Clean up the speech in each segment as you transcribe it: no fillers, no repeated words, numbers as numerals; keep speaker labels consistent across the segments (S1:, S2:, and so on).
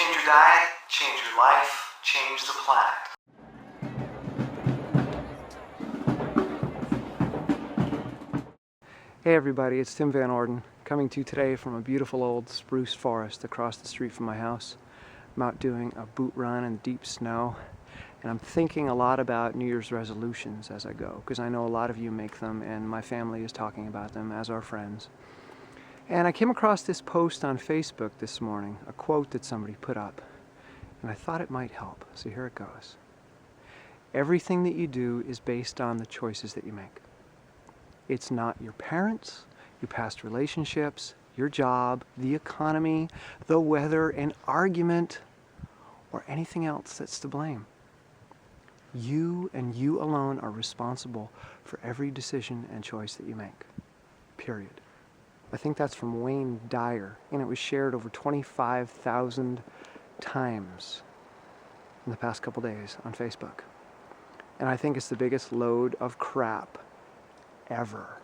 S1: Change your diet, change your life, change the planet.
S2: Hey everybody, it's Tim Van Orden, coming to you today from a beautiful old spruce forest across the street from my house. I'm out doing a boot run in the deep snow, and I'm thinking a lot about New Year's resolutions as I go, because I know a lot of you make them, and my family is talking about them as our friends. And I came across this post on Facebook this morning, a quote that somebody put up, and I thought it might help, so here it goes. Everything that you do is based on the choices that you make. It's not your parents, your past relationships, your job, the economy, the weather, an argument, or anything else that's to blame. You and you alone are responsible for every decision and choice that you make. Period. I think that's from Wayne Dyer, and it was shared over 25,000 times in the past couple days on Facebook. And I think it's the biggest load of crap ever.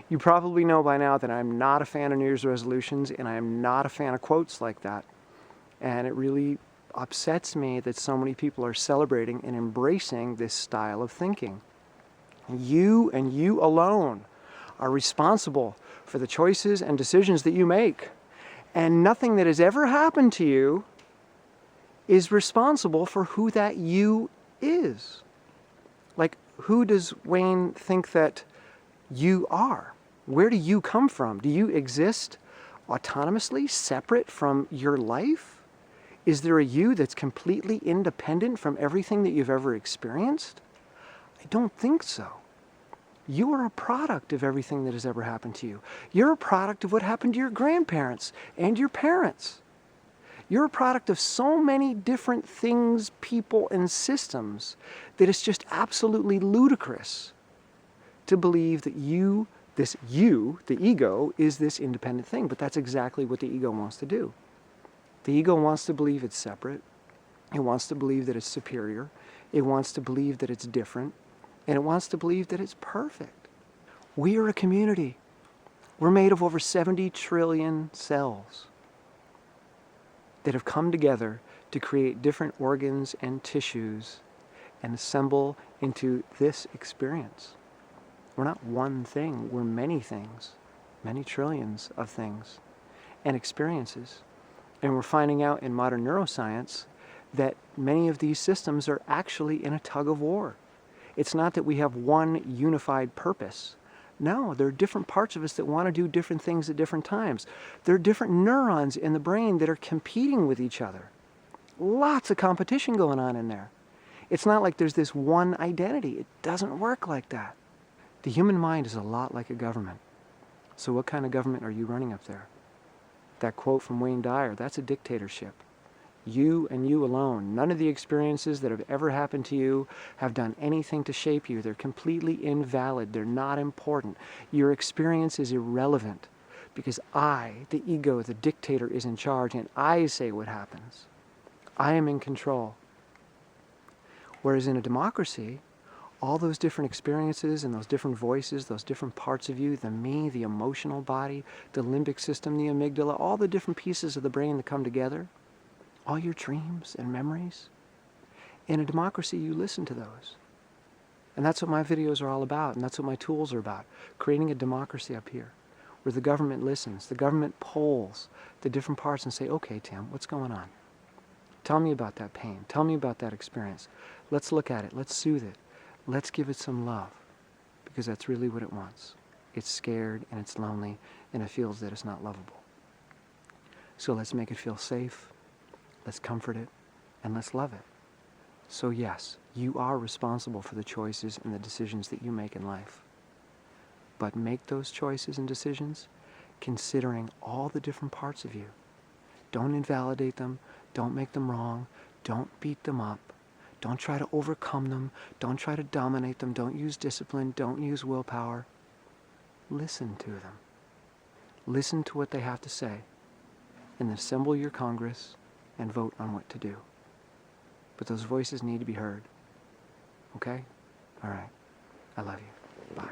S2: You probably know by now that I'm not a fan of New Year's resolutions, and I am not a fan of quotes like that. And it really upsets me that so many people are celebrating and embracing this style of thinking. You and you alone are responsible for the choices and decisions that you make. And nothing that has ever happened to you is responsible for who that you is. Like, who does Wayne think that you are? Where do you come from? Do you exist autonomously, separate from your life? Is there a you that's completely independent from everything that you've ever experienced? I don't think so. You are a product of everything that has ever happened to you. You're a product of what happened to your grandparents and your parents. You're a product of so many different things, people, and systems that it's just absolutely ludicrous to believe that you, the ego, is this independent thing. But that's exactly what the ego wants to do. The ego wants to believe it's separate. It wants to believe that it's superior. It wants to believe that it's different. And it wants to believe that it's perfect. We are a community. We're made of over 70 trillion cells that have come together to create different organs and tissues and assemble into this experience. We're not one thing, we're many things, many trillions of things and experiences. And we're finding out in modern neuroscience that many of these systems are actually in a tug of war. It's not that we have one unified purpose. No, there are different parts of us that want to do different things at different times. There are different neurons in the brain that are competing with each other. Lots of competition going on in there. It's not like there's this one identity. It doesn't work like that. The human mind is a lot like a government. So what kind of government are you running up there? That quote from Wayne Dyer, that's a dictatorship. You and you alone. None of the experiences that have ever happened to you have done anything to shape you. They're completely invalid. They're not important. Your experience is irrelevant because I, the ego, the dictator, is in charge, and I say what happens. I am in control. Whereas in a democracy, all those different experiences and those different voices, those different parts of you, the me, the emotional body, the limbic system, the amygdala, all the different pieces of the brain that come together, all your dreams and memories. In a democracy, you listen to those. And that's what my videos are all about, and that's what my tools are about. Creating a democracy up here, where the government listens, the government polls the different parts and say, okay, Tim, what's going on? Tell me about that pain. Tell me about that experience. Let's look at it. Let's soothe it. Let's give it some love, because that's really what it wants. It's scared, and it's lonely, and it feels that it's not lovable. So let's make it feel safe. Let's comfort it, and let's love it. So yes, you are responsible for the choices and the decisions that you make in life. But make those choices and decisions considering all the different parts of you. Don't invalidate them. Don't make them wrong. Don't beat them up. Don't try to overcome them. Don't try to dominate them. Don't use discipline. Don't use willpower. Listen to them. Listen to what they have to say, and then assemble your Congress and vote on what to do. But those voices need to be heard. Okay? All right. I love you. Bye.